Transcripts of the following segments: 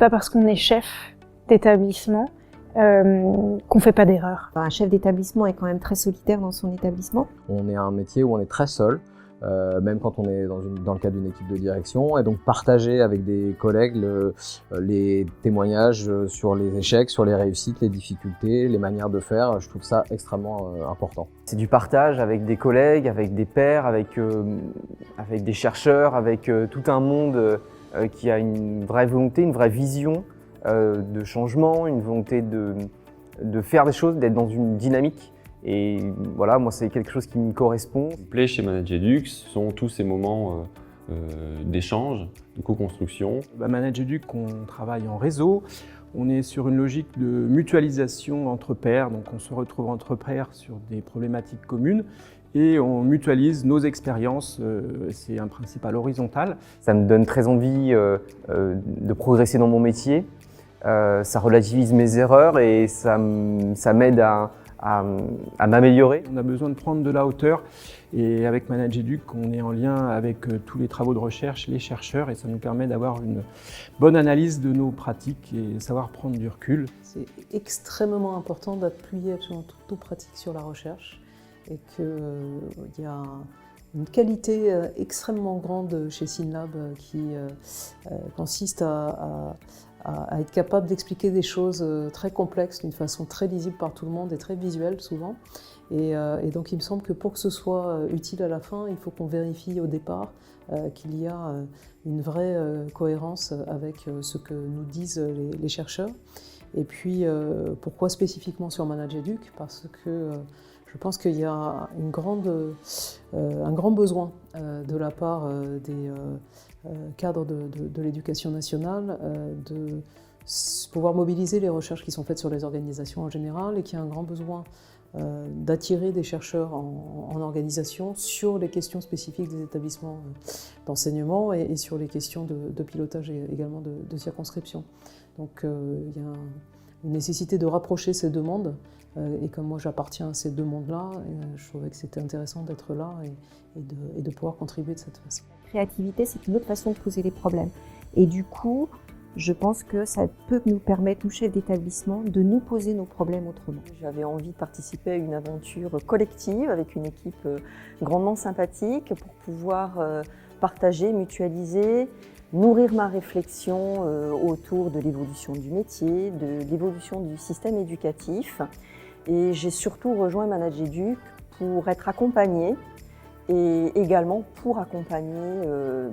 pas parce qu'on est chef d'établissement qu'on fait pas d'erreur. Un chef d'établissement est quand même très solitaire dans son établissement. On est un métier où on est très seul, même quand on est dans le cadre d'une équipe de direction, et donc partager avec des collègues les témoignages sur les échecs, sur les réussites, les difficultés, les manières de faire, je trouve ça extrêmement important. C'est du partage avec des collègues, avec des pairs, avec des chercheurs, avec tout un monde qui a une vraie volonté, une vraie vision de changement, une volonté de faire des choses, d'être dans une dynamique. Et voilà, moi c'est quelque chose qui me correspond. Ce qui me plaît chez ManagerEduc, ce sont tous ces moments d'échange, de co-construction. ManagerEduc, on travaille en réseau, on est sur une logique de mutualisation entre pairs, donc on se retrouve entre pairs sur des problématiques communes et on mutualise nos expériences, c'est un principe à l'horizontale. Ça me donne très envie de progresser dans mon métier, ça relativise mes erreurs et ça m'aide à m'améliorer. On a besoin de prendre de la hauteur et avec ManagerEduc, on est en lien avec tous les travaux de recherche, les chercheurs, et ça nous permet d'avoir une bonne analyse de nos pratiques et savoir prendre du recul. C'est extrêmement important d'appuyer absolument toutes nos pratiques sur la recherche et qu'il y a une qualité extrêmement grande chez Synlab qui consiste à être capable d'expliquer des choses très complexes d'une façon très lisible par tout le monde et très visuelle souvent. Et donc il me semble que pour que ce soit utile à la fin, il faut qu'on vérifie au départ qu'il y a une vraie cohérence avec ce que nous disent les chercheurs. Et puis pourquoi spécifiquement sur ManagerEduc? Parce que je pense qu'il y a un grand besoin de la part des cadres de l'éducation nationale de pouvoir mobiliser les recherches qui sont faites sur les organisations en général, et qu'il y a un grand besoin d'attirer des chercheurs en organisation sur les questions spécifiques des établissements d'enseignement et sur les questions de pilotage et également de circonscription. Donc il y a une nécessité de rapprocher ces deux mondes, et comme moi j'appartiens à ces deux mondes-là, je trouvais que c'était intéressant d'être là et de pouvoir contribuer de cette façon. La créativité, c'est une autre façon de poser les problèmes. Et du coup, je pense que ça peut nous permettre, nous chefs d'établissement, de nous poser nos problèmes autrement. J'avais envie de participer à une aventure collective avec une équipe grandement sympathique pour pouvoir partager, mutualiser, nourrir ma réflexion autour de l'évolution du métier, de l'évolution du système éducatif. Et j'ai surtout rejoint ManagerEduc pour être accompagnée et également pour accompagner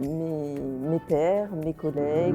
mes pairs, mes collègues.